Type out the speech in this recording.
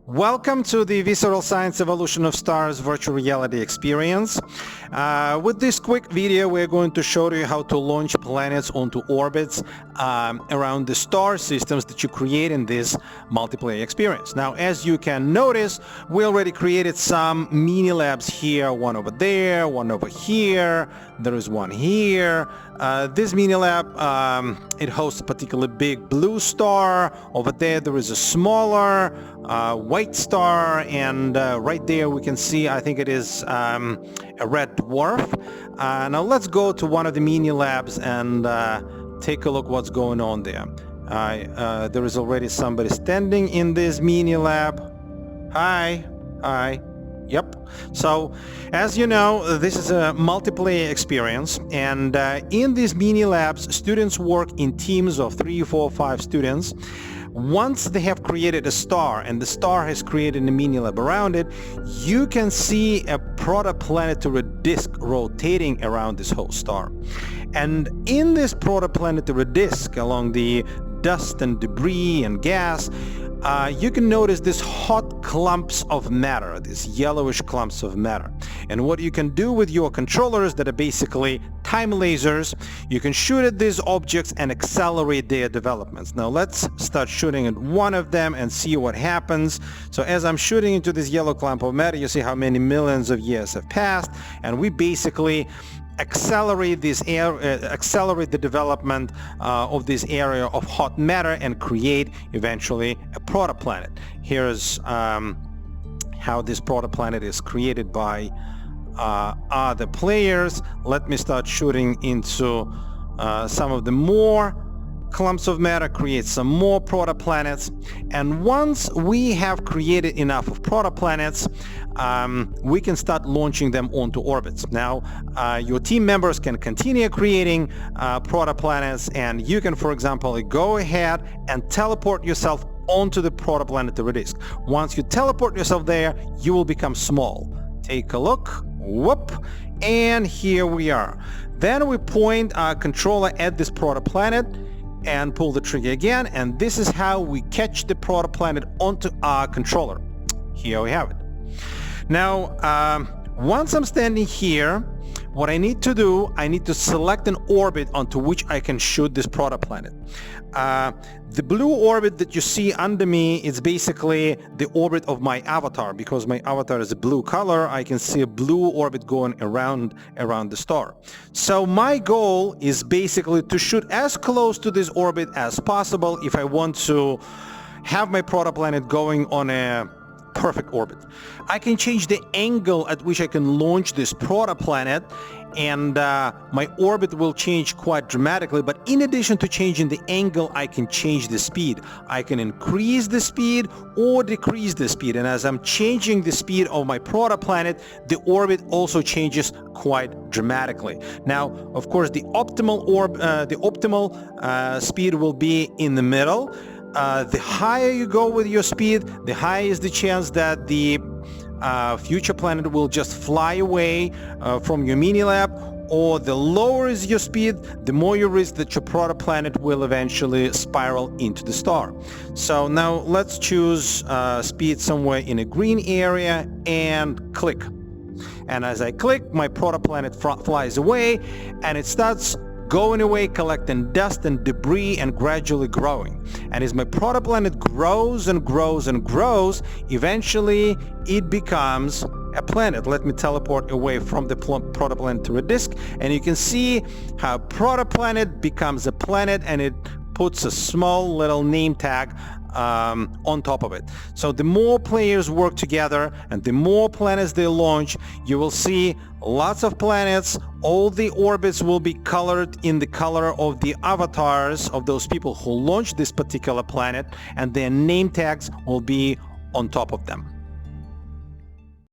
Welcome to the Visceral Science Evolution of Stars virtual reality experience. With this quick video, we're going to show you how to launch planets onto orbits around the star systems that you create in this multiplayer experience. Now, as you can notice, we already created some mini labs here, one over there, one over here, there is one here. This mini lab, it hosts a particularly big blue star. Over there is a smaller white star, and right there we can see, I think it is a red dwarf. Now let's go to one of the mini labs and take a look what's going on there. There is already somebody standing in this mini lab. Hi. Yep. So, as you know, this is a multiplayer experience, and in these mini labs, students work in teams of 3, 4, 5 students. Once they have created a star and the star has created a mini lab around it, you can see a protoplanetary disk rotating around this whole star. And in this protoplanetary disk, along the dust and debris and gas, you can notice these hot clumps of matter, these yellowish clumps of matter. And what you can do with your controllers that are basically time lasers, you can shoot at these objects and accelerate their developments. Now let's start shooting at one of them and see what happens. So as I'm shooting into this yellow clump of matter, you see how many millions of years have passed, and we basically accelerate the development of this area of hot matter and create eventually a protoplanet. Here's how this protoplanet is created by other players. Let me start shooting into some of the more clumps of matter, create some more protoplanets, and once we have created enough of protoplanets, we can start launching them onto orbits. Now, your team members can continue creating protoplanets, and you can, for example, go ahead and teleport yourself onto the protoplanetary disk. Once you teleport yourself there, you will become small. Take a look. Whoop. And here we are. Then we point our controller at this protoplanet and pull the trigger again, and this is how we catch the protoplanet onto our controller. Here we have it. Now, once I'm standing here, what I need to do, I need to select an orbit onto which I can shoot this protoplanet. The blue orbit that you see under me is basically the orbit of my avatar. Because my avatar is a blue color, I can see a blue orbit going around the star. So my goal is basically to shoot as close to this orbit as possible if I want to have my protoplanet going on a perfect orbit. I can change the angle at which I can launch this protoplanet, and my orbit will change quite dramatically. But in addition to changing the angle, I can change the speed. I can increase the speed or decrease the speed, and as I'm changing the speed of my protoplanet, the orbit also changes quite dramatically. Now, of course, the optimal speed will be in the middle. The higher you go with your speed, the higher is the chance that the future planet will just fly away from your mini lab, or the lower is your speed, the more you risk that your protoplanet will eventually spiral into the star. So now let's choose speed somewhere in a green area and click. And as I click, my protoplanet flies away, and it starts going away, collecting dust and debris and gradually growing. And as my protoplanet grows and grows and grows, eventually it becomes a planet. Let me teleport away from the protoplanetary disk, and you can see how protoplanet becomes a planet, and it puts a small little name tag on top of it. So the more players work together and the more planets they launch, you will see lots of planets. All the orbits will be colored in the color of the avatars of those people who launched this particular planet, and their name tags will be on top of them.